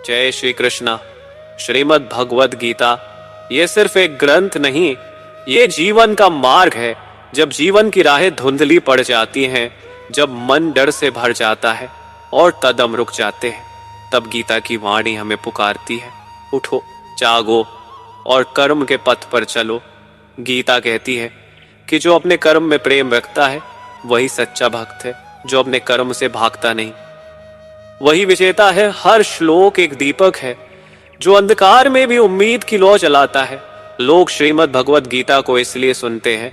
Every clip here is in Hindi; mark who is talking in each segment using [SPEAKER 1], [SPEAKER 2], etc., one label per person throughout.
[SPEAKER 1] जय श्री कृष्णा। श्रीमद् भगवद गीता ये सिर्फ एक ग्रंथ नहीं, ये जीवन का मार्ग है। जब जीवन की राहें धुंधली पड़ जाती हैं, जब मन डर से भर जाता है और कदम रुक जाते हैं, तब गीता की वाणी हमें पुकारती है, उठो, जागो और कर्म के पथ पर चलो। गीता कहती है कि जो अपने कर्म में प्रेम रखता है वही सच्चा भक्त है, जो अपने कर्म से भागता नहीं वही विजेता है। हर श्लोक एक दीपक है जो अंधकार में भी उम्मीद की लौ जलाता है। लोग श्रीमद् भगवद गीता को इसलिए सुनते हैं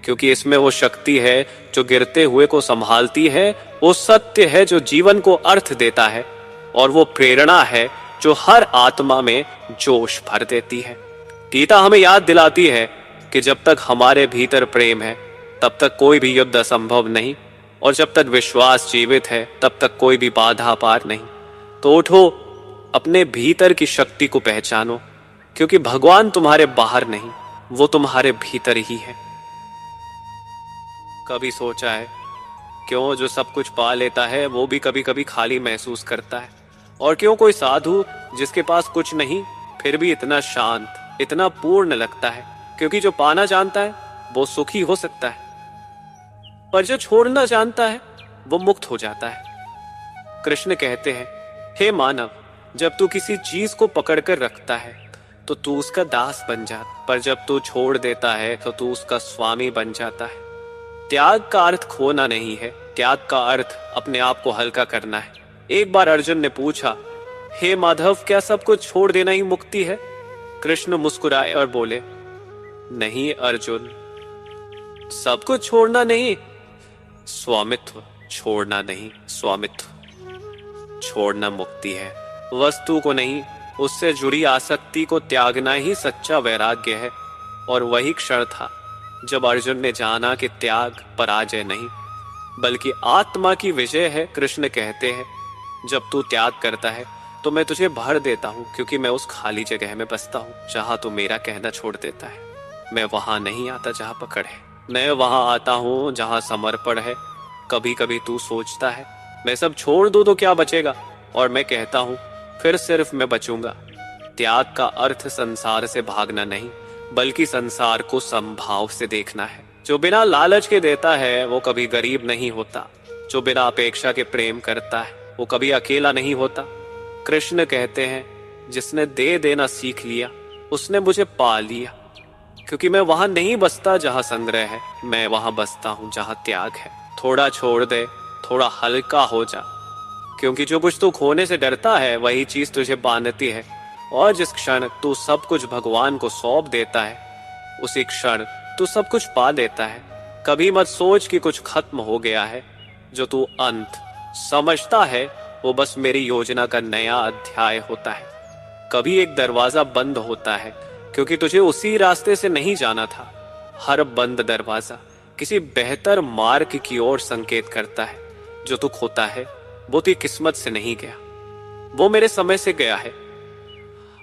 [SPEAKER 1] क्योंकि इसमें वो शक्ति है जो गिरते हुए को संभालती है, वो सत्य है जो जीवन को अर्थ देता है, और वो प्रेरणा है जो हर आत्मा में जोश भर देती है। गीता हमें याद दिलाती है कि जब तक हमारे भीतर प्रेम है तब तक कोई भी युद्ध असंभव नहीं, और जब तक विश्वास जीवित है तब तक कोई भी बाधा पार नहीं। तो उठो, अपने भीतर की शक्ति को पहचानो, क्योंकि भगवान तुम्हारे बाहर नहीं, वो तुम्हारे भीतर ही है। कभी सोचा है क्यों जो सब कुछ पा लेता है वो भी कभी कभी खाली महसूस करता है? और क्यों कोई साधु जिसके पास कुछ नहीं फिर भी इतना शांत, इतना पूर्ण लगता है? क्योंकि जो पाना जानता है वो सुखी हो सकता है, पर जो छोड़ना जानता है वो मुक्त हो जाता है। कृष्ण कहते हैं, हे मानव, जब तू किसी चीज को पकड़कर रखता है तो तू उसका दास बन जाता, पर जब तू छोड़ देता है तो तू उसका स्वामी बन जाता है। त्याग का अर्थ खोना नहीं है, त्याग का अर्थ अपने आप को हल्का करना है। एक बार अर्जुन ने पूछा, हे माधव, क्या सब कुछ छोड़ देना ही मुक्ति है? कृष्ण मुस्कुराए और बोले, नहीं अर्जुन, सब कुछ छोड़ना नहीं, स्वामित्व छोड़ना नहीं, स्वामित्व छोड़ना मुक्ति है। वस्तु को नहीं, उससे जुड़ी आसक्ति को त्यागना ही सच्चा वैराग्य है। और वही क्षण था जब अर्जुन ने जाना कि त्याग पराजय नहीं बल्कि आत्मा की विजय है। कृष्ण कहते हैं, जब तू त्याग करता है तो मैं तुझे भर देता हूं, क्योंकि मैं उस खाली जगह में बसता हूं जहां तू मेरा कहना छोड़ देता है। मैं वहां नहीं आता जहां पकड़ है, मैं वहां आता हूं जहां समर्पण है। कभी कभी तू सोचता है मैं सब छोड़ दूं तो क्या बचेगा, और मैं कहता हूं फिर सिर्फ मैं बचूंगा। त्याग का अर्थ संसार से भागना नहीं बल्कि संसार को समभाव से देखना है। जो बिना लालच के देता है वो कभी गरीब नहीं होता, जो बिना अपेक्षा के प्रेम करता है वो कभी अकेला नहीं होता। कृष्ण कहते हैं, जिसने दे देना सीख लिया उसने मुझे पा लिया, क्योंकि मैं वहां नहीं बसता जहां संग्रह है, मैं वहां बसता हूं जहां त्याग है। थोड़ा छोड़ दे, थोड़ा हल्का हो जा, क्योंकि जो कुछ तू खोने से डरता है वही चीज तुझे बांधती है। और जिस क्षण तू सब कुछ भगवान को सौंप देता है उसी क्षण तू सब कुछ पा लेता है। कभी मत सोच कि कुछ खत्म हो गया है, जो तू अंत समझता है वो बस मेरी योजना का नया अध्याय होता है। कभी एक दरवाजा बंद होता है क्योंकि तुझे उसी रास्ते से नहीं जाना था। हर बंद दरवाजा किसी बेहतर मार्ग की ओर संकेत करता है। जो तू खोता है वो तेरी किस्मत से नहीं गया, वो मेरे समय से गया है।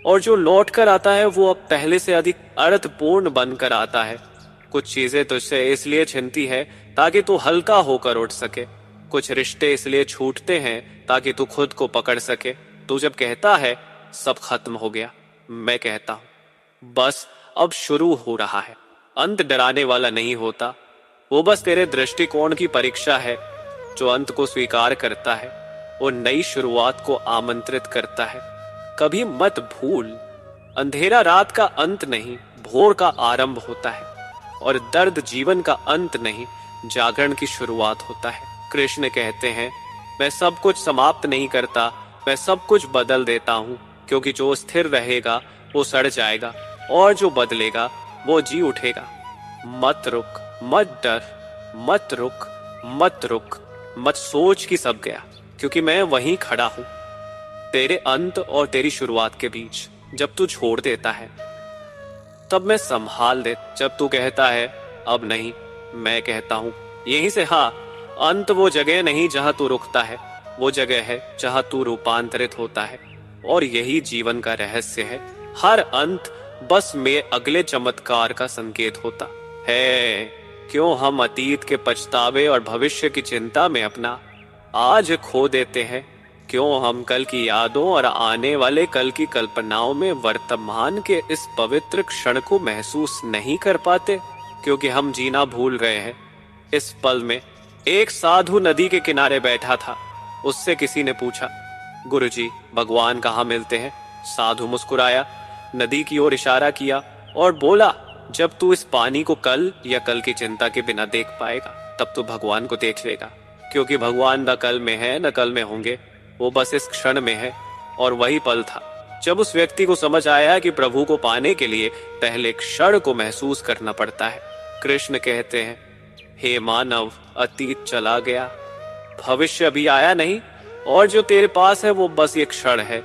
[SPEAKER 1] और जो लौट कर आता है वो अब पहले से अधिक अर्थपूर्ण बनकर आता है। कुछ चीजें तुझसे इसलिए छिनती है ताकि तू हल्का होकर उठ सके। कुछ रिश्ते इसलिए छूटते हैं ताकि तू खुद को पकड़ सके। तू जब कहता है सब खत्म हो गया, मैं कहता हूं बस अब शुरू हो रहा है। अंत डराने वाला नहीं होता, वो बस तेरे दृष्टिकोण की परीक्षा है। जो अंत को स्वीकार करता है वो नई शुरुआत को आमंत्रित करता है। कभी मत भूल, अंधेरा रात का अंत नहीं, भोर का आरंभ होता है। और दर्द जीवन का अंत नहीं, जागरण की शुरुआत होता है। कृष्ण कहते हैं, मैं सब कुछ समाप्त नहीं करता, मैं सब कुछ बदल देता हूं, क्योंकि जो स्थिर रहेगा वो सड़ जाएगा और जो बदलेगा वो जी उठेगा। मत रुक, मत डर, मत रुक, मत रुक, मत सोच कि सब गया, क्योंकि मैं वहीं खड़ा हूं तेरे अंत और तेरी शुरुआत के बीच। जब तू छोड़ देता है तब मैं संभाल दे। जब तू कहता है अब नहीं, मैं कहता हूं यहीं से हाँ। अंत वो जगह नहीं जहां तू रुकता है, वो जगह है जहां तू रूपांतरित होता है। और यही जीवन का रहस्य है। हर अंत बस में अगले चमत्कार का संकेत होता है। क्यों हम अतीत के पछतावे और भविष्य की चिंता में अपना आज खो देते हैं? क्यों हम कल की यादों और आने वाले कल की कल्पनाओं में वर्तमान के इस पवित्र क्षण को महसूस नहीं कर पाते? क्योंकि हम जीना भूल गए हैं। इस पल में एक साधु नदी के किनारे बैठा था। उससे किसी ने पूछा, गुरुजी, भगवान कहाँ मिलते हैं? साधु मुस्कुराया, नदी की ओर इशारा किया और बोला, जब तू इस पानी को कल या कल की चिंता के बिना देख पाएगा, तब तू भगवान को देख लेगा। क्योंकि भगवान न कल में है न कल में होंगे, वो बस इस क्षण में है। और वही पल था जब उस व्यक्ति को समझ आया कि प्रभु को पाने के लिए पहले क्षण को महसूस करना पड़ता है। कृष्ण कहते हैं, हे मानव, अतीत चला गया, भविष्य अभी आया नहीं, और जो तेरे पास है वो बस एक क्षण है।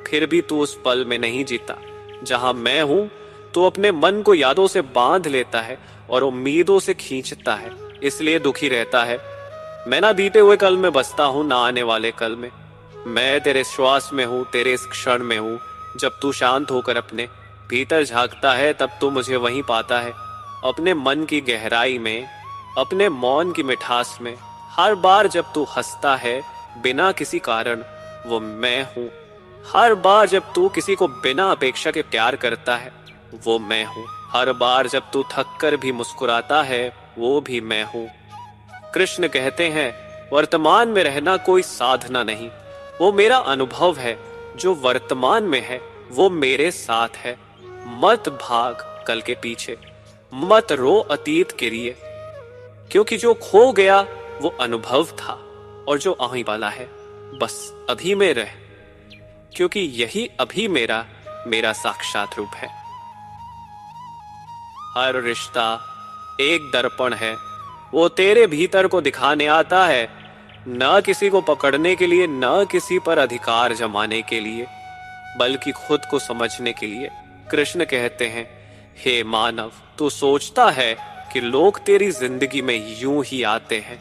[SPEAKER 1] फिर भी तू उस पल में नहीं जीता। जहां मैं हूं तो अपने मन को यादों से बांध लेता है और उम्मीदों से खींचता है, इसलिए दुखी रहता है। मैं ना बीते हुए कल में बसता हूं, ना आने वाले कल में। मैं तेरे श्वास में हूं, तेरे इस क्षण में हूं। जब तू शांत होकर अपने भीतर झांकता है, तब तू मुझे वहीं पाता है, अपने मन की गहराई में, अपने मौन की मिठास में। हर बार जब तू हंसता है बिना किसी कारण, वो मैं हूं। हर बार जब तू किसी को बिना अपेक्षा के प्यार करता है, वो मैं हूं। हर बार जब तू थक कर भी मुस्कुराता है, वो भी मैं हूं। कृष्ण कहते हैं, वर्तमान में रहना कोई साधना नहीं, वो मेरा अनुभव है। जो वर्तमान में है वो मेरे साथ है। मत भाग कल के पीछे, मत रो अतीत के लिए, क्योंकि जो खो गया वो अनुभव था, और जो आने वाला है बस अभी में रह, क्योंकि यही अभी मेरा साक्षात रूप है। हर रिश्ता एक दर्पण है, वो तेरे भीतर को दिखाने आता है, न किसी को पकड़ने के लिए, न किसी पर अधिकार जमाने के लिए, बल्कि खुद को समझने के लिए। कृष्ण कहते हैं, हे मानव, तू सोचता है कि लोग तेरी जिंदगी में यूं ही आते हैं,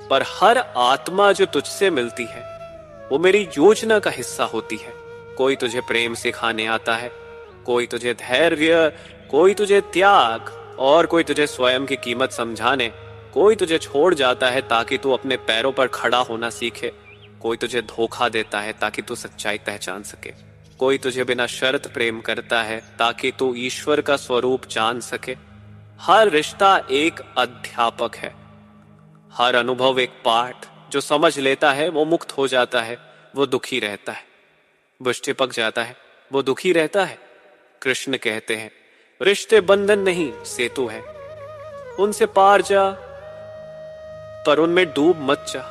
[SPEAKER 1] पर हर आत्मा जो तुझसे मिलती है वो मेरी योजना का हिस्सा होती है। कोई तुझे प्रेम सिखाने आता है, कोई तुझे धैर्य, कोई तुझे त्याग, और कोई तुझे स्वयं की कीमत समझाने। कोई तुझे छोड़ जाता है ताकि तू अपने पैरों पर खड़ा होना सीखे। कोई तुझे धोखा देता है ताकि तू सच्चाई पहचान सके। कोई तुझे बिना शर्त प्रेम करता है ताकि तू ईश्वर का स्वरूप जान सके। हर रिश्ता एक अध्यापक है, हर अनुभव एक पाठ। जो समझ लेता है वो मुक्त हो जाता है, वो दुखी रहता है। बुष्टि पक जाता है, वो दुखी रहता है। कृष्ण कहते हैं, रिश्ते बंधन नहीं, सेतु है, उनसे पार जा, पर उनमें डूब मत जा।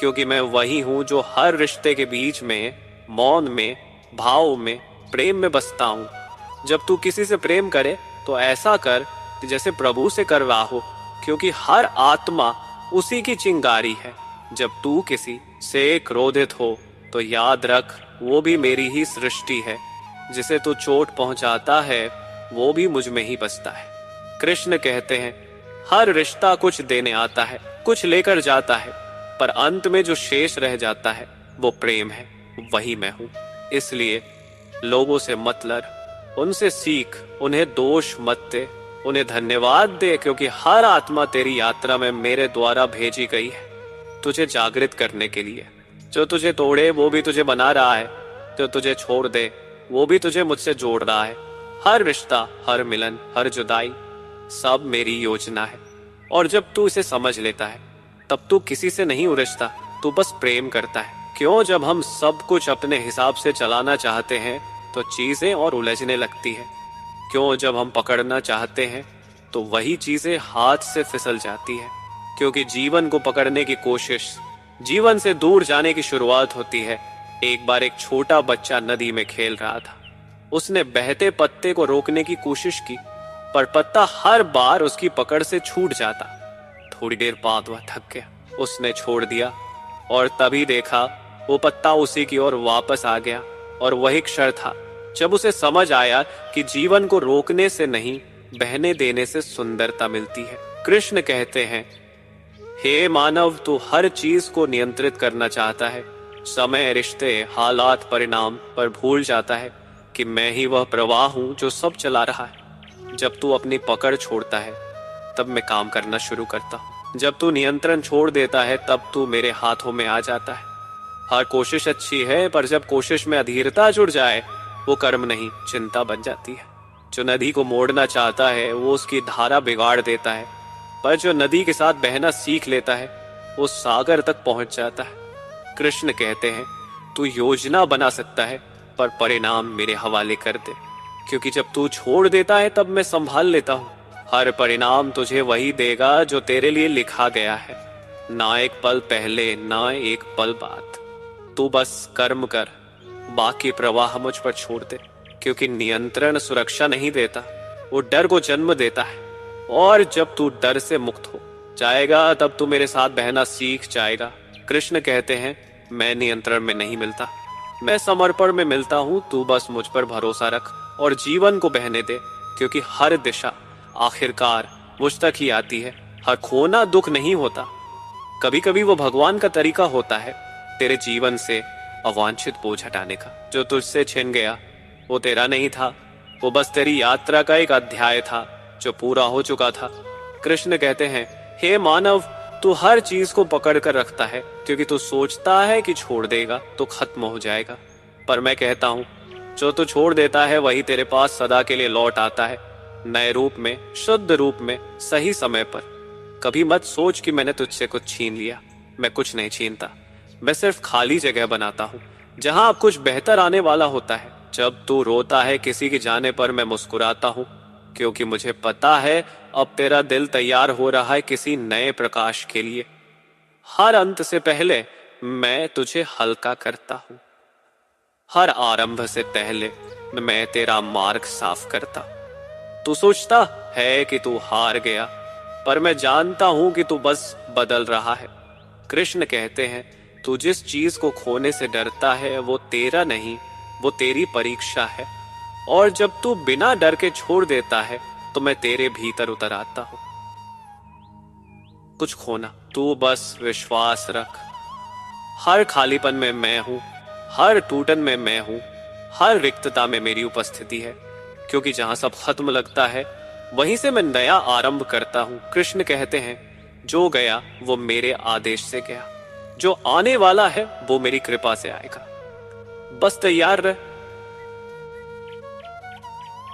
[SPEAKER 1] क्योंकि मैं वही हूं जो हर रिश्ते के बीच में, मौन में, भाव में, प्रेम में बसता हूं। जब तू किसी से प्रेम करे तो ऐसा कर जैसे प्रभु से कर रहा हो, क्योंकि हर आत्मा उसी की चिंगारी है। जब तू किसी से क्रोधित हो तो याद रख, वो भी मेरी ही सृष्टि है। जिसे तू चोट पहुंचाता है वो भी मुझ में ही बसता है। कृष्ण कहते हैं, हर रिश्ता कुछ देने आता है, कुछ लेकर जाता है, पर अंत में जो शेष रह जाता है वो प्रेम है, वही मैं हूं। इसलिए लोगों से मत लड़, उनसे सीख, उन्हें दोष मत दे, उन्हें धन्यवाद दे, क्योंकि हर आत्मा तेरी यात्रा में मेरे द्वारा भेजी गई है, तुझे जागृत करने के लिए। जो तुझे तोड़े वो भी तुझे बना रहा है, जो तुझे छोड़ दे वो भी तुझे मुझसे जोड़ रहा है। हर रिश्ता, हर मिलन, हर जुदाई, सब मेरी योजना है। और जब तू इसे समझ लेता है तब तू किसी से नहीं उलझता, तू बस प्रेम करता है। क्यों, जब हम सब कुछ अपने हिसाब से चलाना चाहते हैं तो चीजें और उलझने लगती है। क्यों, जब हम पकड़ना चाहते हैं तो वही चीजें हाथ से फिसल जाती है। क्योंकि जीवन को पकड़ने की कोशिश जीवन से दूर जाने की शुरुआत होती है। एक बार एक छोटा बच्चा नदी में खेल रहा था। उसने बहते पत्ते को रोकने की कोशिश की, पर पत्ता हर बार उसकी पकड़ से छूट जाता। थोड़ी देर बाद वह थक गया, उसने छोड़ दिया, और तभी देखा वो पत्ता उसी की ओर वापस आ गया। और वही क्षण था जब उसे समझ आया कि जीवन को रोकने से नहीं, बहने देने से सुंदरता मिलती है। कृष्ण कहते हैं, हे मानव, तू हर चीज को नियंत्रित करना चाहता है, समय, रिश्ते, हालात, परिणाम, पर भूल जाता है कि मैं ही वह प्रवाह हूं जो सब चला रहा है। जब तू अपनी पकड़ छोड़ता है तब मैं काम करना शुरू करता हूं। जब तू नियंत्रण छोड़ देता है तब तू मेरे हाथों में आ जाता है। हर कोशिश अच्छी है, पर जब कोशिश में अधीरता जुड़ जाए वो कर्म नहीं चिंता बन जाती है। जो नदी को मोड़ना चाहता है वो उसकी धारा बिगाड़ देता है, पर जो नदी के साथ बहना सीख लेता है वो सागर तक पहुंच जाता है। कृष्ण कहते हैं, तू योजना बना सकता है पर परिणाम मेरे हवाले कर दे, क्योंकि जब तू छोड़ देता है तब मैं संभाल लेता हूँ। हर परिणाम तुझे वही देगा जो तेरे लिए लिखा गया है, ना एक पल पहले ना एक पल बाद। तू बस कर्म कर, बाकी प्रवाह मुझ पर छोड़ दे, क्योंकि नियंत्रण सुरक्षा नहीं देता, वो डर को जन्म देता है। और जब तू डर से मुक्त हो जाएगा तब तू मेरे साथ बहना सीख जाएगा। कृष्ण कहते हैं, मैं नियंत्रण में नहीं मिलता, मैं समर्पण में मिलता हूं। तू बस मुझ पर भरोसा रख और जीवन को बहने दे, क्योंकि हर दिशा आखिरकार मुझ तक ही आती है। हर खोना दुख नहीं होता, कभी कभी वो भगवान का तरीका होता है तेरे जीवन से अवांछित बोझ हटाने का। जो तुझसे छिन गया वो तेरा नहीं था, वो बस तेरी यात्रा का एक अध्याय था जो पूरा हो चुका था। कृष्ण कहते हैं, हे मानव, तू हर चीज को पकड़ कर रखता है क्योंकि तू सोचता है कि छोड़ देगा तो खत्म हो जाएगा, पर मैं कहता हूं जो तू छोड़ देता है वही तेरे पास सदा के लिए लौट आता है, नए रूप में, शुद्ध रूप में, सही समय पर। कभी मत सोच कि मैंने तुझसे कुछ छीन लिया, मैं कुछ नहीं छीनता, मैं सिर्फ खाली जगह बनाता हूं जहां अब कुछ बेहतर आने वाला होता है। जब तू रोता है किसी के जाने पर मैं मुस्कुराता हूं, क्योंकि मुझे पता है अब तेरा दिल तैयार हो रहा है किसी नए प्रकाश के लिए। हर अंत से पहले मैं तुझे हल्का करता हूं, हर आरंभ से पहले मैं तेरा मार्ग साफ करता। तू सोचता है कि तू हार गया, पर मैं जानता हूं कि तू बस बदल रहा है। कृष्ण कहते हैं, तू जिस चीज को खोने से डरता है वो तेरा नहीं, वो तेरी परीक्षा है। और जब तू बिना डर के छोड़ देता है तो मैं तेरे भीतर उतर आता हूं। कुछ खोना, तू बस विश्वास रख, हर खालीपन में मैं हूं, हर टूटन में मैं हूं, हर रिक्तता में मेरी उपस्थिति है, क्योंकि जहां सब खत्म लगता है वहीं से मैं नया आरंभ करता हूं। कृष्ण कहते हैं, जो गया वो मेरे आदेश से गया, जो आने वाला है वो मेरी कृपा से आएगा, बस तैयार रह।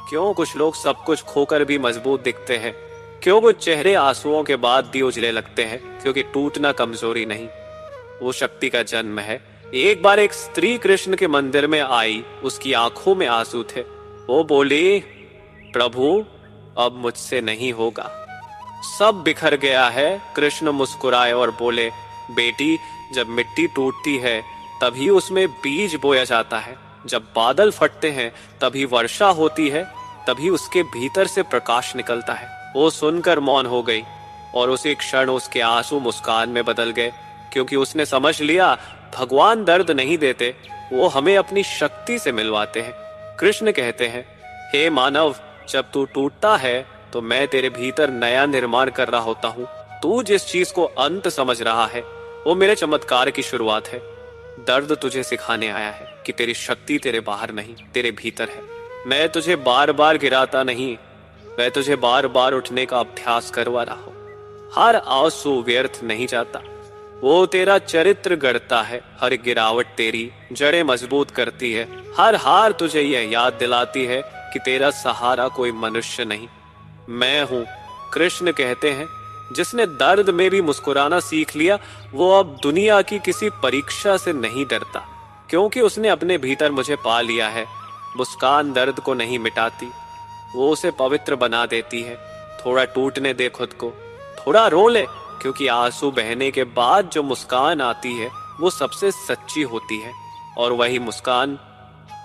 [SPEAKER 1] क्यों कुछ लोग सब कुछ खोकर भी मजबूत दिखते हैं? क्यों कुछ चेहरे आंसुओं के बाद भी उजले लगते हैं? क्योंकि टूटना कमजोरी नहीं, वो शक्ति का जन्म है। एक बार एक स्त्री कृष्ण के मंदिर में आई, उसकी आंखों में आंसू थे। वो बोली, प्रभु अब मुझसे नहीं होगा, सब बिखर गया है। कृष्ण मुस्कुराए और बोले, बेटी, जब मिट्टी टूटती है तभी उसमें बीज बोया जाता है, जब बादल फटते हैं तभी वर्षा होती है, तभी उसके भीतर से प्रकाश निकलता है। वो सुनकर मौन हो गई और उसी क्षण उसके आंसू मुस्कान में बदल गए, क्योंकि उसने समझ लिया भगवान दर्द नहीं देते, वो हमें अपनी शक्ति से मिलवाते हैं। कृष्ण कहते हैं, हे मानव, जब तू टूटता है तो मैं तेरे भीतर नया निर्माण कर रहा होता हूँ। तू जिस चीज को अंत समझ रहा है वो मेरे चमत्कार की शुरुआत है। दर्द तुझे सिखाने आया है कि तेरी शक्ति तेरे बाहर नहीं, तेरे भीतर है। मैं तुझे बार बार गिराता नहीं, मैं तुझे बार बार उठने का अभ्यास करवा रहा हूं। हर आंसू व्यर्थ नहीं जाता, वो तेरा चरित्र गढ़ता है। हर गिरावट तेरी जड़ें मजबूत करती है। हर हार तुझे यह याद दिलाती है कि तेरा सहारा कोई मनुष्य नहीं, मैं हूं। कृष्ण कहते हैं, जिसने दर्द में भी मुस्कुराना सीख लिया वो अब दुनिया की किसी परीक्षा से नहीं डरता, क्योंकि उसने अपने भीतर मुझे पा लिया है। मुस्कान दर्द को नहीं मिटाती, वो उसे पवित्र बना देती है। थोड़ा टूटने दे खुद को, थोड़ा रो ले, क्योंकि आंसू बहने के बाद जो मुस्कान आती है वो सबसे सच्ची होती है, और वही मुस्कान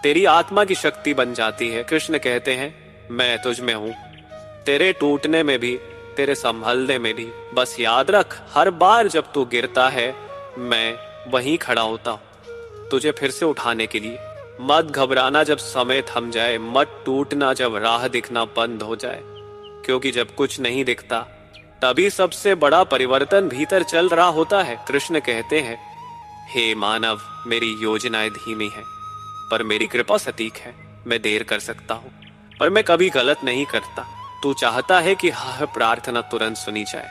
[SPEAKER 1] तेरी आत्मा की शक्ति बन जाती है। कृष्ण कहते हैं, मैं तुझ में हूं, तेरे टूटने में भी, तेरे संभलने में भी। बस याद रख, हर बार जब तू गिरता है मैं वहीं खड़ा होता हूं तुझे फिर से उठाने के लिए। मत घबराना जब समय थम जाए, मत टूटना जब राह दिखना बंद हो जाए, क्योंकि जब कुछ नहीं दिखता तभी सबसे बड़ा परिवर्तन भीतर चल रहा होता है। कृष्ण कहते हैं, हे मानव, मेरी योजनाएं धीमी है पर मेरी कृपा सटीक है। मैं देर कर सकता हूं पर मैं कभी गलत नहीं करता। तू चाहता है कि हर प्रार्थना तुरंत सुनी जाए,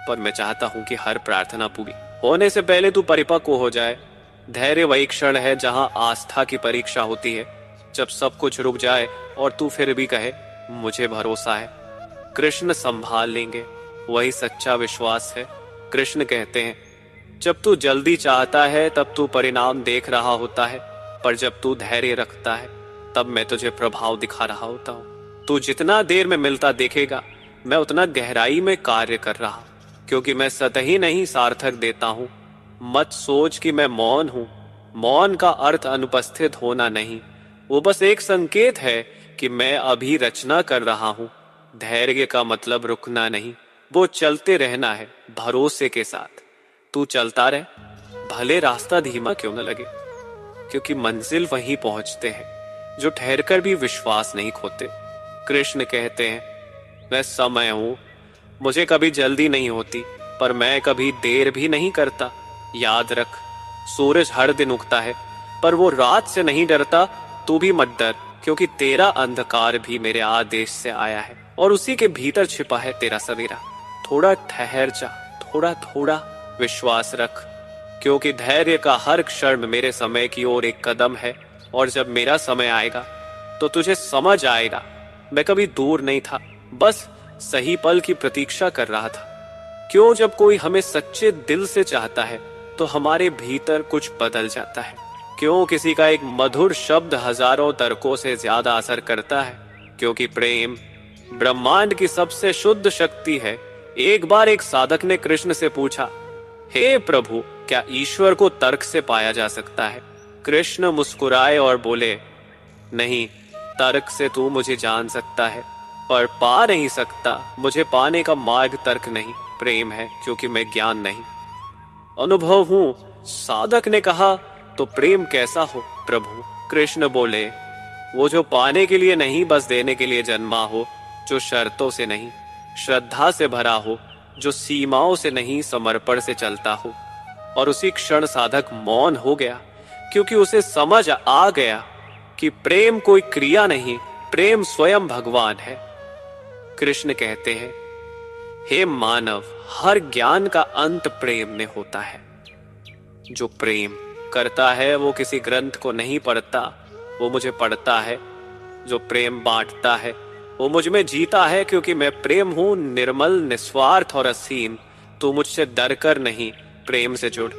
[SPEAKER 1] पर मैं चाहता हूं कि हर प्रार्थना पूरी होने से पहले तू परिपक्व हो जाए। धैर्य वही क्षण है जहां आस्था की परीक्षा होती है, जब सब कुछ रुक जाए और तू फिर भी कहे मुझे भरोसा है, कृष्ण संभाल लेंगे। वही सच्चा विश्वास है। कृष्ण कहते हैं, जब तू जल्दी चाहता है तब तू परिणाम देख रहा होता है, पर जब तू धैर्य रखता है तब मैं तुझे प्रभाव दिखा रहा होता हूँ। तू जितना देर में मिलता देखेगा, मैं उतना गहराई में कार्य कर रहा, क्योंकि मैं सतही नहीं सार्थक देता हूँ। मत सोच कि मैं मौन हूँ। मौन का अर्थ अनुपस्थित होना नहीं, वो बस एक संकेत है कि मैं अभी रचना कर रहा हूँ। धैर्य का मतलब रुकना नहीं, वो चलते रहना है भरोसे के साथ। तू चलता रह, भले रास्ता धीमा क्यों न लगे, क्योंकि मंजिल वहीं पहुंचते हैं जो ठहरकर भी विश्वास नहीं खोते। कृष्ण कहते हैं, मैं समय हूं, मुझे कभी जल्दी नहीं होती, पर मैं कभी देर भी नहीं करता। याद रख, सूरज हर दिन उगता है, पर वो रात से नहीं डरता। तू भी मत डर, क्योंकि तेरा अंधकार भी मेरे आदेश से आया है और उसी के भीतर छिपा है तेरा सवेरा। थोड़ा ठहर जा, थोड़ा थोड़ा विश्वास रख, क्योंकि धैर्य का हर क्षण मेरे समय की ओर एक कदम है। और जब मेरा समय आएगा तो तुझे समझ आएगा, मैं कभी दूर नहीं था, बस सही पल की प्रतीक्षा कर रहा था। क्यों, जब कोई हमें सच्चे दिल से चाहता है तो हमारे भीतर कुछ बदल जाता है। क्यों, किसी का एक मधुर शब्द हजारों तर्कों से ज्यादा असर करता है, क्योंकि प्रेम ब्रह्मांड की सबसे शुद्ध शक्ति है। एक बार एक साधक ने कृष्ण से पूछा, हे प्रभु, क्या ईश्वर को तर्क से पाया जा सकता है? कृष्ण मुस्कुराए और बोले, नहीं, तर्क से तू मुझे जान सकता है, पर पा नहीं सकता। मुझे पाने का मार्ग तर्क नहीं, प्रेम है, क्योंकि मैं ज्ञान नहीं, अनुभव हूं। साधक ने कहा, तो प्रेम कैसा हो प्रभु? कृष्ण बोले, वो जो पाने के लिए नहीं, बस देने के लिए जन्मा हो, जो शर्तों से नहीं, श्रद्धा से भरा हो, जो सीमाओं से नहीं, समर्पण से चलता हो। और उसी क्षण साधक मौन हो गया, क्योंकि उसे समझ आ गया कि प्रेम कोई क्रिया नहीं, प्रेम स्वयं भगवान है। कृष्ण कहते हैं, हे मानव, हर ज्ञान का अंत प्रेम में होता है। जो प्रेम करता है वो किसी ग्रंथ को नहीं पढ़ता, वो मुझे पढ़ता है। जो प्रेम बांटता है वो मुझ में जीता है, क्योंकि मैं प्रेम हूं, निर्मल, निस्वार्थ और असीम। तू मुझसे डर कर नहीं, प्रेम से जुड़,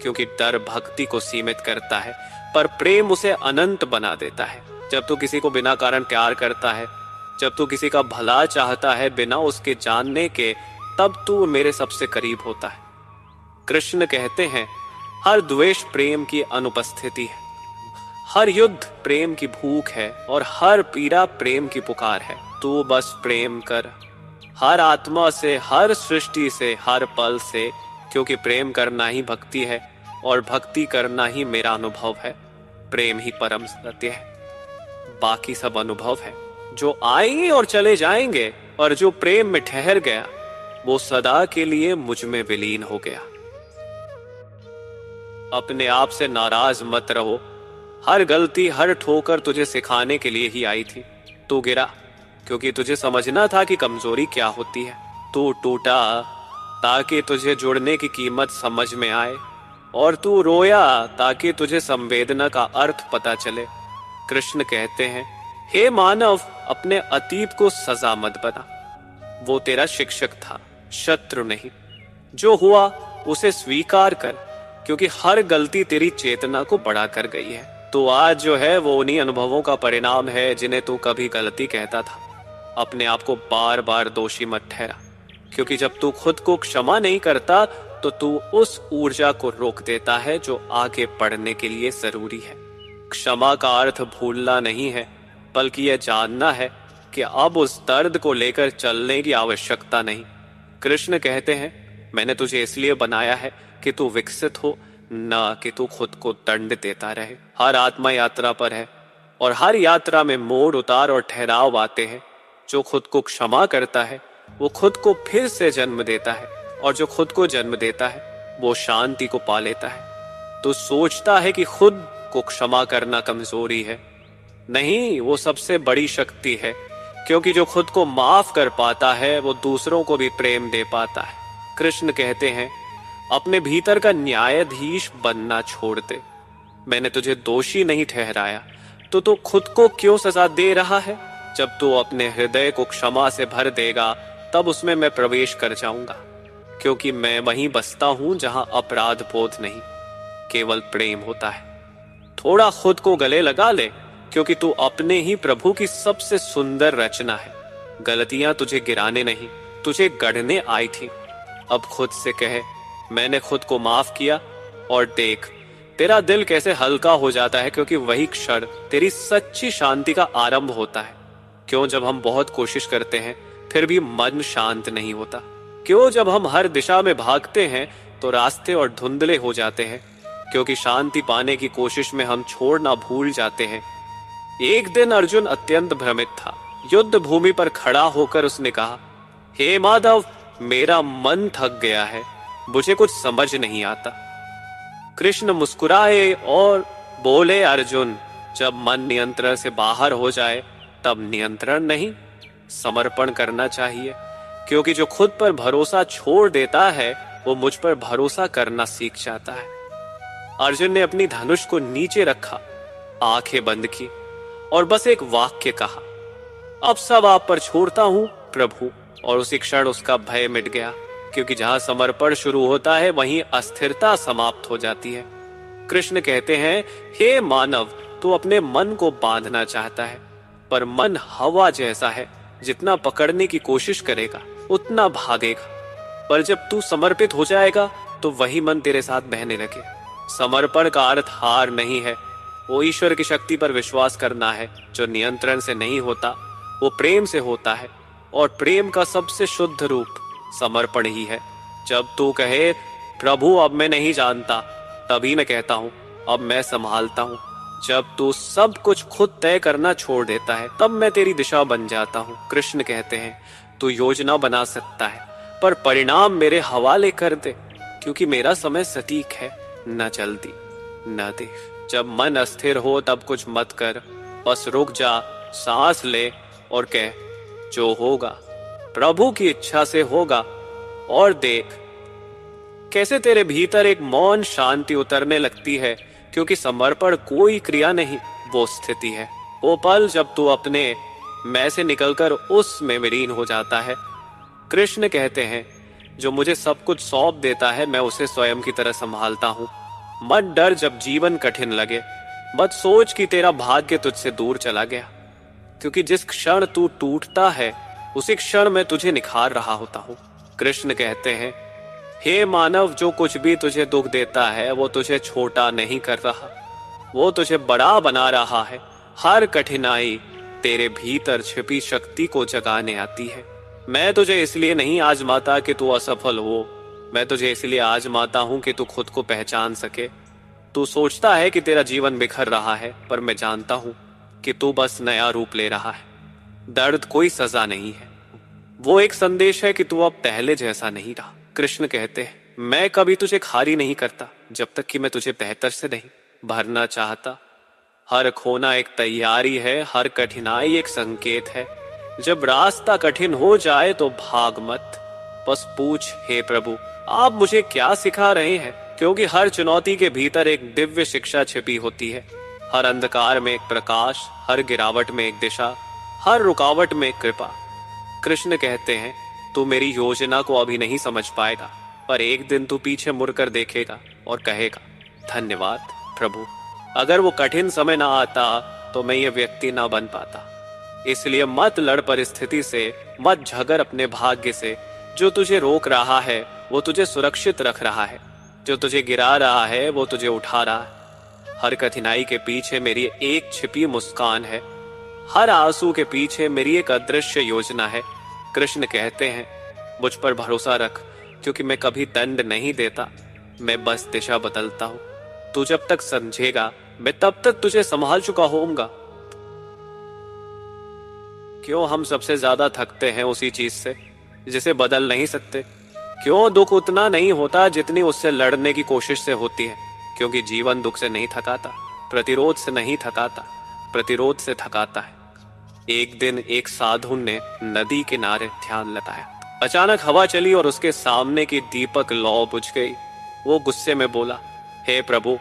[SPEAKER 1] क्योंकि डर भक्ति को सीमित करता है, पर प्रेम उसे अनंत बना देता है। जब तू किसी को बिना कारण प्यार करता है, जब तू किसी का भला चाहता है बिना उसके जानने के, तब तू मेरे सबसे करीब होता है। कृष्ण कहते हैं, हर द्वेष प्रेम की अनुपस्थिति है, हर युद्ध प्रेम की भूख है, और हर पीड़ा प्रेम की पुकार है। तू बस प्रेम कर, हर आत्मा से, हर सृष्टि से, हर पल से, क्योंकि प्रेम करना ही भक्ति है, और भक्ति करना ही मेरा अनुभव है। प्रेम ही परम सत्य है, बाकी सब अनुभव है, जो आएंगे और चले जाएंगे। और जो प्रेम में ठहर गया वो सदा के लिए मुझ में विलीन हो गया। अपने आप से नाराज मत रहो, हर गलती, हर ठोकर तुझे सिखाने के लिए ही आई थी। तू गिरा क्योंकि तुझे समझना था कि कमजोरी क्या होती है। तू टूटा ताकि तुझे जुड़ने की कीमत समझ में आए, और तू रोया ताकि तुझे संवेदना का अर्थ पता चले। कृष्ण कहते हैं, हे मानव, अपने अतीत को सजा मत बना, वो तेरा शिक्षक था, शत्रु नहीं। जो हुआ उसे स्वीकार कर, क्योंकि हर गलती तेरी चेतना को बढ़ा कर गई है। तो आज जो है वो उन्हीं अनुभवों का परिणाम है जिन्हें तू कभी गलती कहता था। अपने आप को बार बार दोषी मत ठहरा, क्योंकि जब तू खुद को क्षमा नहीं करता तो तू उस ऊर्जा को रोक देता है जो आगे बढ़ने के लिए जरूरी है। क्षमा का अर्थ भूलना नहीं है, बल्कि यह जानना है कि अब उस दर्द को लेकर चलने की आवश्यकता नहीं। कृष्ण कहते हैं, मैंने तुझे इसलिए बनाया है कि तू विकसित हो, न कि तू खुद को दंड देता रहे। हर आत्मा यात्रा पर है, और हर यात्रा में मोड़, उतार और ठहराव आते हैं। जो खुद को क्षमा करता है वो खुद को फिर से जन्म देता है, और जो खुद को जन्म देता है वो शांति को पा लेता है। तो सोचता है कि खुद को क्षमा करना कमजोरी है, नहीं, वो सबसे बड़ी शक्ति है, क्योंकि जो खुद को माफ कर पाता है वो दूसरों को भी प्रेम दे पाता है। कृष्ण कहते हैं, अपने भीतर का न्यायाधीश बनना छोड़ दे, मैंने तुझे दोषी नहीं ठहराया, तो तू खुद को क्यों सजा दे रहा है? जब तू अपने हृदय को क्षमा से भर देगा, तब उसमें मैं प्रवेश कर जाऊंगा, क्योंकि मैं वहीं बसता हूं जहां अपराध बोध नहीं, केवल प्रेम होता है। थोड़ा खुद को गले लगा ले, क्योंकि तू अपने ही प्रभु की सबसे सुंदर रचना है। गलतियां तुझे गिराने नहीं, तुझे गढ़ने आई थी। अब खुद से कहे, मैंने खुद को माफ किया, और देख तेरा दिल कैसे हल्का हो जाता है, क्योंकि वही क्षण तेरी सच्ची शांति का आरंभ होता है। क्यों जब हम बहुत कोशिश करते हैं फिर भी मन शांत नहीं होता? क्यों जब हम हर दिशा में भागते हैं तो रास्ते और धुंधले हो जाते हैं? क्योंकि शांति पाने की कोशिश में हम छोड़ना भूल जाते हैं। एक दिन अर्जुन अत्यंत भ्रमित था। युद्ध भूमि पर खड़ा होकर उसने कहा, हे माधव, मेरा मन थक गया है, मुझे कुछ समझ नहीं आता। कृष्ण मुस्कुराए और बोले, अर्जुन, जब मन नियंत्रण से बाहर हो जाए तब नियंत्रण नहीं, समर्पण करना चाहिए, क्योंकि जो खुद पर भरोसा छोड़ देता है वो मुझ पर भरोसा करना सीख जाता है। अर्जुन ने अपनी धनुष को नीचे रखा, आंखें बंद की और बस एक वाक्य कहा, अब सब आप पर छोड़ता हूं प्रभु। और उसी क्षण उसका भय मिट गया, क्योंकि जहां समर्पण शुरू होता है वहीं अस्थिरता समाप्त हो जाती है। कृष्ण कहते हैं, हे मानव, तू अपने मन को बांधना चाहता है, पर मन हवा जैसा है, जितना पकड़ने की कोशिश करेगा उतना भागेगा। पर जब तू समर्पित हो जाएगा तो वही मन तेरे साथ बहने लगे। समर्पण का अर्थ हार नहीं है, वो ईश्वर की शक्ति पर विश्वास करना है, जो नियंत्रण से नहीं होता, वो प्रेम से होता है। और प्रेम का सबसे शुद्ध रूप समर्पण ही है। जब तू कहे, प्रभु अब मैं नहीं जानता, तभी मैं कहता हूं, अब मैं संभालता हूं। जब तू सब कुछ खुद तय करना छोड़ देता है, तब मैं तेरी दिशा बन जाता हूं। कृष्ण कहते हैं, तू योजना बना सकता है, पर परिणाम मेरे हवाले कर दे, क्योंकि मेरा समय सटीक है, न जल्दी न देर। जब मन अस्थिर हो तब कुछ मत कर, बस रुक जा, सांस ले और कह, जो होगा प्रभु की इच्छा से होगा। और देख कैसे तेरे भीतर एक मौन शांति उतरने लगती है, क्योंकि समर्पण कोई क्रिया नहीं, वो स्थिति है। वो पल जब तू अपने मैं से निकलकर उस में विलीन हो जाता है। कृष्ण कहते हैं, जो मुझे सब कुछ सौंप देता है मैं उसे स्वयं की तरह संभालता हूं। मत डर जब जीवन कठिन लगे, मत सोच कि तेरा भाग्य तुझसे दूर चला गया, क्योंकि जिस क्षण तू टूटता है उसी क्षण मैं तुझे निखार रहा होता हूं। कृष्ण कहते हैं, हे मानव, जो कुछ भी तुझे दुख देता है वो तुझे छोटा नहीं कर रहा, वो तुझे बड़ा बना रहा है। हर कठिनाई तेरे भीतर छिपी शक्ति को जगाने आती है। मैं तुझे इसलिए नहीं आजमाता कि तू असफल हो, मैं तुझे इसलिए आजमाता हूं कि तू खुद को पहचान सके। तू सोचता है कि तेरा जीवन बिखर रहा है, पर मैं जानता हूं कि तू बस नया रूप ले रहा है। दर्द कोई सजा नहीं है, वो एक संदेश है कि तू अब पहले जैसा नहीं रहा। कृष्ण कहते हैं, मैं कभी तुझे खाली नहीं करता जब तक कि मैं तुझे बेहतर से नहीं भरना चाहता। हर खोना एक तैयारी है, हर कठिनाई एक संकेत है। जब रास्ता कठिन हो जाए तो भाग मत, बस पूछ, हे प्रभु आप मुझे क्या सिखा रहे हैं, क्योंकि हर चुनौती के भीतर एक दिव्य शिक्षा छिपी होती है। हर अंधकार में एक प्रकाश, हर गिरावट में एक दिशा, हर रुकावट में एक कृपा। कृष्ण कहते हैं, तू मेरी योजना को अभी नहीं समझ पाएगा, पर एक दिन तू पीछे मुड़कर देखेगा और कहेगा, धन्यवाद प्रभु, अगर वो कठिन समय ना आता तो मैं ये व्यक्ति ना बन पाता। इसलिए मत लड़ परिस्थिति से, मत झगड़ अपने भाग्य से। जो तुझे रोक रहा है वो तुझे सुरक्षित रख रहा है, जो तुझे गिरा रहा है वो तुझे उठा रहा है। हर कठिनाई के पीछे मेरी एक छिपी मुस्कान है, हर आंसू के पीछे मेरी एक अदृश्य योजना है। कृष्ण कहते हैं, मुझ पर भरोसा रख, क्योंकि मैं कभी दंड नहीं देता, मैं बस दिशा बदलता हूं। तू जब तक समझेगा मैं तब तक तुझे संभाल चुका होऊंगा। क्यों हम सबसे ज्यादा थकते हैं उसी चीज से जिसे बदल नहीं सकते? क्यों दुख उतना नहीं होता जितनी उससे लड़ने की कोशिश से होती है? क्योंकि जीवन दुख से नहीं थकाता, प्रतिरोध से नहीं थकाता, प्रतिरोध से थकाता है। एक दिन एक साधु ने नदी किनारे ध्यान लगाया। अचानक हवा चली और उसके सामने की दीपक लौ बुझ गई। वो गुस्से में बोला, हे प्रभु,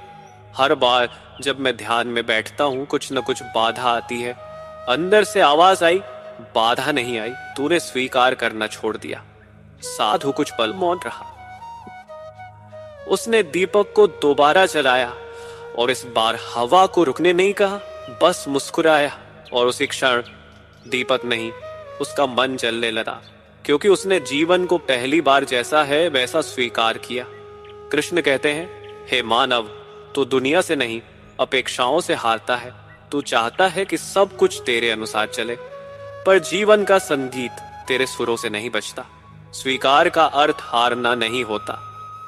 [SPEAKER 1] हर बार जब मैं ध्यान में बैठता हूँ कुछ न कुछ बाधा आती है। अंदर से आवाज आई, बाधा नहीं आई, तूने स्वीकार करना छोड़ दिया। साधु कुछ पल मौन रहा। उसने दीपक को दोबारा जलाया और इस बार हवा को रुकने नहीं कहा, बस मुस्कुराया। और उसी क्षण दीपक नहीं, उसका मन जलने लगा, क्योंकि उसने जीवन को पहली बार जैसा है वैसा स्वीकार किया। कृष्ण कहते हैं, हे मानव, तू दुनिया से नहीं अपेक्षाओं से हारता है। तू चाहता है कि सब कुछ तेरे अनुसार चले, पर जीवन का संगीत तेरे सुरों से नहीं बजता। स्वीकार का अर्थ हारना नहीं होता,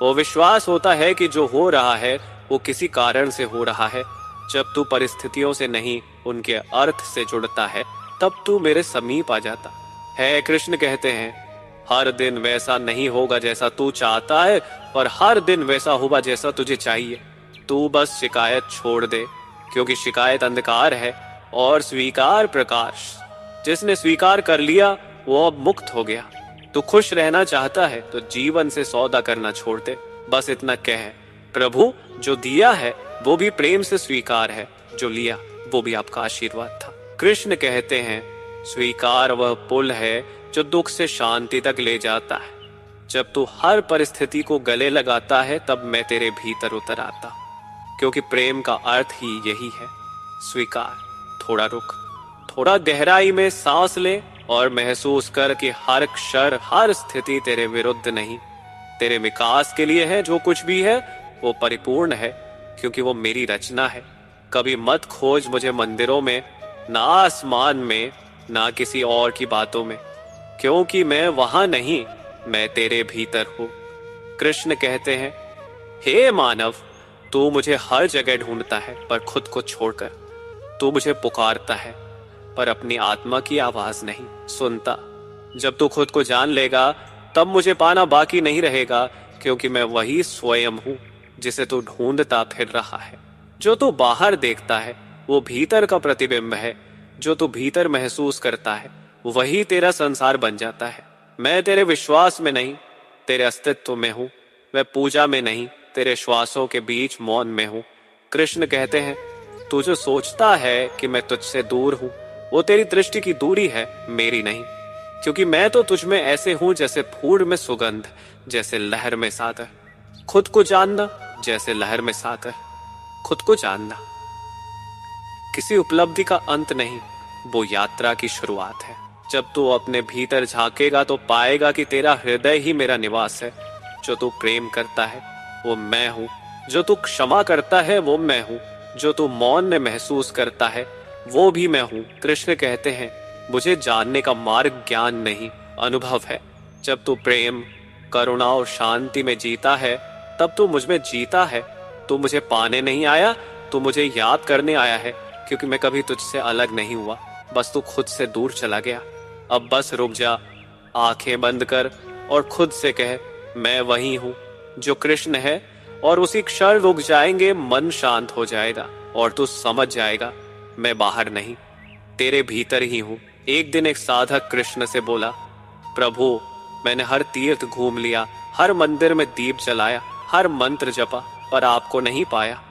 [SPEAKER 1] वो विश्वास होता है कि जो हो रहा है वो किसी कारण से हो रहा है। जब तू परिस्थितियों से नहीं उनके अर्थ से जुड़ता है तब तू मेरे समीप आ जाता है। कृष्ण कहते हैं, हर दिन वैसा नहीं होगा जैसा तू चाहता है, पर हर दिन वैसा होगा जैसा तुझे चाहिए। तू बस शिकायत छोड़ दे, क्योंकि शिकायत अंधकार है और स्वीकार प्रकाश। जिसने स्वीकार कर लिया वो अब मुक्त हो गया। तू खुश रहना चाहता है तो जीवन से सौदा करना छोड़ दे। बस इतना कह, प्रभु जो दिया है वो भी प्रेम से स्वीकार है, जो लिया वो भी आपका आशीर्वाद था। कृष्ण कहते हैं, स्वीकार वह पुल है जो दुख से शांति तक ले जाता है। जब तू हर परिस्थिति को गले लगाता है तब मैं तेरे भीतर उतर आता, क्योंकि प्रेम का अर्थ ही यही है, स्वीकार। थोड़ा रुक, थोड़ा गहराई में सांस ले और महसूस कर कि हर क्षण हर स्थिति तेरे विरुद्ध नहीं, तेरे विकास के लिए है। जो कुछ भी है वो परिपूर्ण है, क्योंकि वो मेरी रचना है। कभी मत खोज मुझे मंदिरों में, ना आसमान में, ना किसी और की बातों में, क्योंकि मैं वहां नहीं, मैं तेरे भीतर हूं। कृष्ण कहते हैं, हे मानव, तू मुझे हर जगह ढूंढता है पर खुद को छोड़कर। तू मुझे पुकारता है पर अपनी आत्मा की आवाज नहीं सुनता। जब तू खुद को जान लेगा तब मुझे पाना बाकी नहीं रहेगा, क्योंकि मैं वही स्वयं हूं जिसे तू ढूंढता फिर रहा है। जो तू बाहर देखता है वो भीतर का प्रतिबिंब है। जो तू भीतर महसूस करता है वही तेरा संसार बन जाता है। मैं तेरे विश्वास में नहीं, तेरे अस्तित्व में हूं। मैं पूजा में नहीं, तेरे श्वासों के बीच मौन में हूं। कृष्ण कहते हैं, तू जो सोचता है कि मैं तुझसे दूर हूं, वो तेरी दृष्टि की दूरी है, मेरी नहीं। क्योंकि मैं तो तुझ में ऐसे हूं जैसे फूल में सुगंध, जैसे लहर में सागर। खुद को जानना जैसे लहर में सागर। खुद को जानना किसी उपलब्धि का अंत नहीं, वो यात्रा की शुरुआत है। जब तू अपने भीतर झांकेगा तो पाएगा कि तेरा हृदय ही मेरा निवास है। जो तू प्रेम करता है वो मैं हूं, जो तू क्षमा करता है वो मैं हूं, जो तू मौन में महसूस करता है वो भी मैं हूं। कृष्ण कहते हैं, मुझे जानने का मार्ग ज्ञान नहीं, अनुभव है। जब तू प्रेम, करुणा और शांति में जीता है तब तू मुझ में जीता है। तू मुझे पाने नहीं आया, तू मुझे याद करने आया है, क्योंकि मैं कभी तुझसे अलग नहीं हुआ, बस तू खुद से दूर चला गया। अब बस रुक जा, आंखें बंद कर और खुद से कह, मैं वही हूं जो कृष्ण है। और उसी क्षण रुक जाएंगे, मन शांत हो जाएगा और तू समझ जाएगा, मैं बाहर नहीं, तेरे भीतर ही हूं। एक दिन एक साधक कृष्ण से बोला, प्रभु मैंने हर तीर्थ घूम लिया, हर मंदिर में दीप जलाया, हर मंत्र जपा, पर आपको नहीं पाया।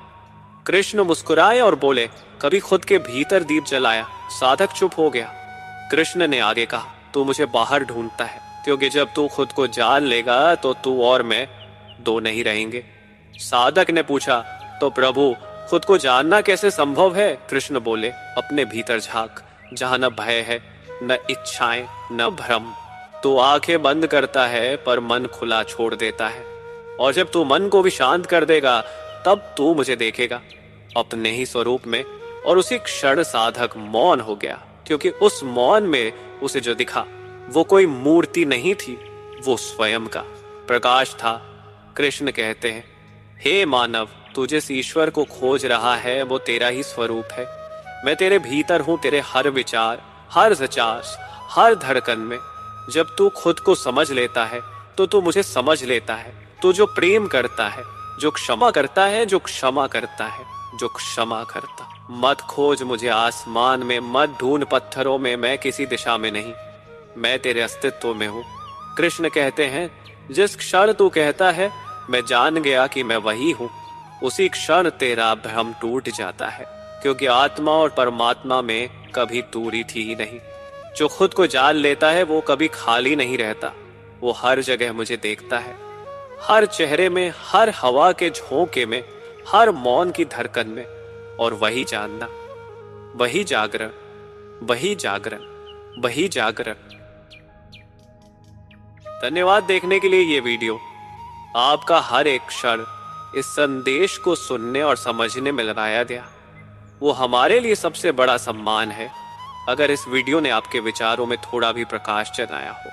[SPEAKER 1] कृष्ण मुस्कुराए और बोले, कभी खुद के भीतर दीप जलाया? साधक चुप हो गया। कृष्ण ने आगे कहा, तू मुझे बाहर ढूंढता है, क्योंकि जब तू खुद को जान लेगा तो तू और मैं दो नहीं रहेंगे। साधक ने पूछा, तो प्रभु खुद को जानना कैसे संभव है? कृष्ण बोले, अपने भीतर झांक, जहां न भय है, न इच्छाएं, न भ्रम। तू आंखें बंद करता है पर मन खुला छोड़ देता है, और जब तू मन को भी शांत कर देगा तब तू मुझे देखेगा अपने ही स्वरूप में। और उसी क्षण साधक मौन हो गया, क्योंकि उस मौन में उसे जो दिखा वो कोई मूर्ति नहीं थी, वो स्वयं का प्रकाश था। कृष्ण कहते हैं, हे मानव, तू जिस ईश्वर को खोज रहा है वो तेरा ही स्वरूप है। मैं तेरे भीतर हूं, तेरे हर विचार, हर विचार, हर धड़कन में। जब तू खुद को समझ लेता है तो तू मुझे समझ लेता है। तू जो प्रेम करता है, जो क्षमा करता है, जो क्षमा करता है, जो क्षमा करता। मत खोज मुझे आसमान में, मत ढूंढ पत्थरों में, मैं किसी दिशा में नहीं, मैं तेरे अस्तित्व में हूं। कृष्ण कहते हैं, जिस क्षण तू कहता है मैं जान गया कि मैं वही हूं, उसी क्षण तेरा भ्रम टूट जाता है, क्योंकि आत्मा और परमात्मा में कभी दूरी थी ही नहीं। जो खुद को जान लेता है वो कभी खाली नहीं रहता। वो हर जगह मुझे देखता है, हर चेहरे में, हर हवा के झोंके में, हर मौन की धड़कन में। और वही जानना, वही जागरण, वही जागरण, वही जागरण। धन्यवाद देखने के लिए ये वीडियो। आपका हर एक क्षण इस संदेश को सुनने और समझने में लगाया गया, वो हमारे लिए सबसे बड़ा सम्मान है। अगर इस वीडियो ने आपके विचारों में थोड़ा भी प्रकाश जलाया हो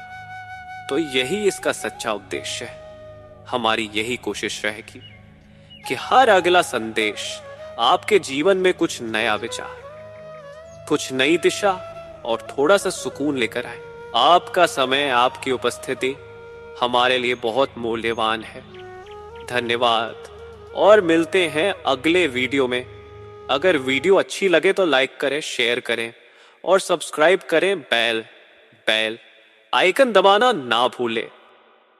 [SPEAKER 1] तो यही इसका सच्चा उद्देश्य है। हमारी यही कोशिश रहेगी कि हर अगला संदेश आपके जीवन में कुछ नया विचार, कुछ नई दिशा और थोड़ा सा सुकून लेकर आए। आपका समय, आपकी उपस्थिति हमारे लिए बहुत मूल्यवान है। धन्यवाद और मिलते हैं अगले वीडियो में। अगर वीडियो अच्छी लगे तो लाइक करें, शेयर करें और सब्सक्राइब करें। बेल आइकन दबाना ना भूलें।